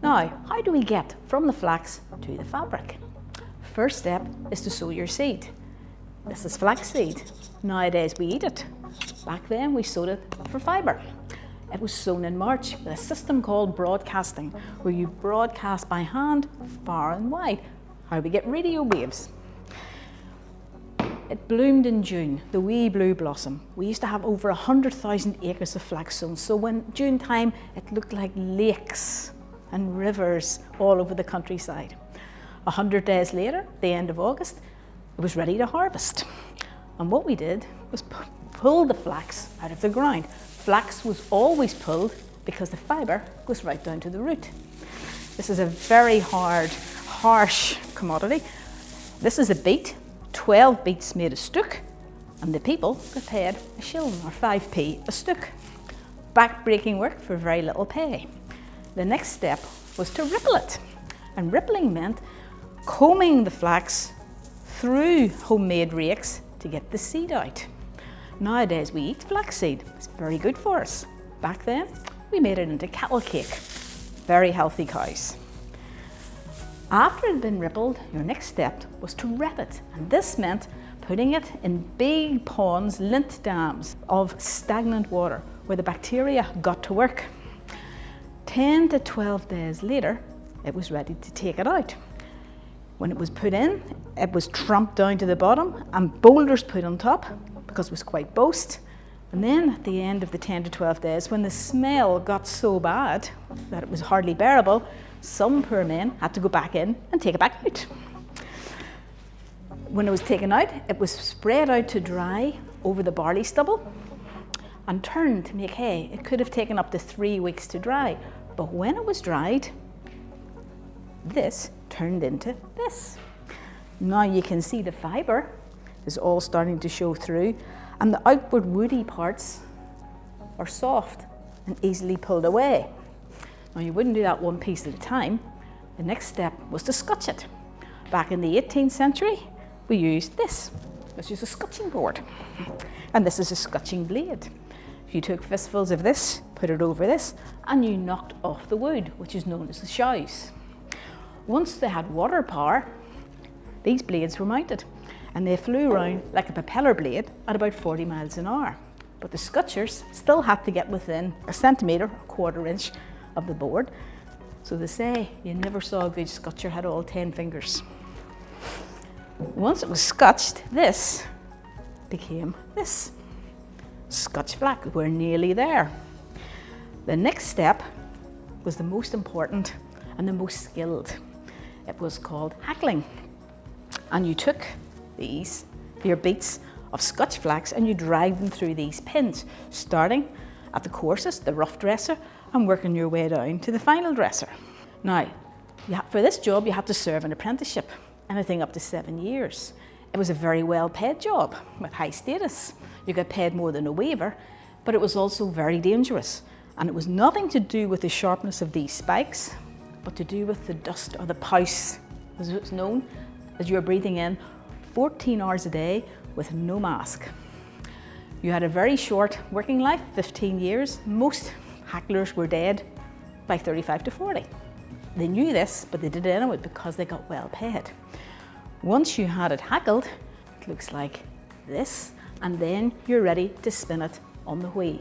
Now, how do we get from the flax to the fabric? First step is to sow your seed. This is flax seed. Nowadays we eat it. Back then we sowed it for fibre. It was sown in March with a system called broadcasting, where you broadcast by hand far and wide. How we get radio waves. It bloomed in June, the wee blue blossom. We used to have over 100,000 acres of flax sown, so when June time it looked like lakes and rivers all over the countryside. 100 days later, the end of August, it was ready to harvest. And what we did was pull the flax out of the ground. Flax was always pulled because the fibre goes right down to the root. This is a very hard, harsh commodity. This is a beet, 12 beets made a stook, and the people got paid a shilling or 5p a stook. Back-breaking work for very little pay. The next step was to ripple it, and rippling meant combing the flax through homemade rakes to get the seed out. Nowadays we eat flaxseed, it's very good for us. Back then we made it into cattle cake, very healthy cows. After it had been rippled, your next step was to rep it, and this meant putting it in big ponds, lint dams of stagnant water where the bacteria got to work. 10 to 12 days later, it was ready to take it out. When it was put in, it was tramped down to the bottom and boulders put on top because it was quite boast. And then at the end of the 10 to 12 days, when the smell got so bad that it was hardly bearable, some poor men had to go back in and take it back out. When it was taken out, it was spread out to dry over the barley stubble and turned to make hay. It could have taken up to 3 weeks to dry, but when it was dried, this turned into this. Now you can see the fibre is all starting to show through, and the outward woody parts are soft and easily pulled away. Now you wouldn't do that one piece at a time. The next step was to scotch it. Back in the 18th century, we used this. This is a scotching board, and this is a scotching blade. You took fistfuls of this, put it over this, and you knocked off the wood, which is known as the shows. Once they had water power, these blades were mounted, and they flew around like a propeller blade at about 40 miles an hour. But the scotchers still had to get within a centimetre, a quarter inch of the board. So they say you never saw a good scotcher had all 10 fingers. Once it was scotched, this became this. Scotch flax, we're nearly there. The next step was the most important and the most skilled. It was called hackling. And you took these, your beats of Scotch flax, and you dragged them through these pins, starting at the coarsest, the rough dresser, and working your way down to the final dresser. Now, for this job, you had to serve an apprenticeship, anything up to 7 years. It was a very well-paid job with high status. You got paid more than a weaver, but it was also very dangerous. And it was nothing to do with the sharpness of these spikes, but to do with the dust or the pus, as it's known, as you're breathing in 14 hours a day with no mask. You had a very short working life, 15 years. Most hacklers were dead by 35 to 40. They knew this, but they did it anyway because they got well paid. Once you had it hackled, it looks like this, and then you're ready to spin it on the wheel.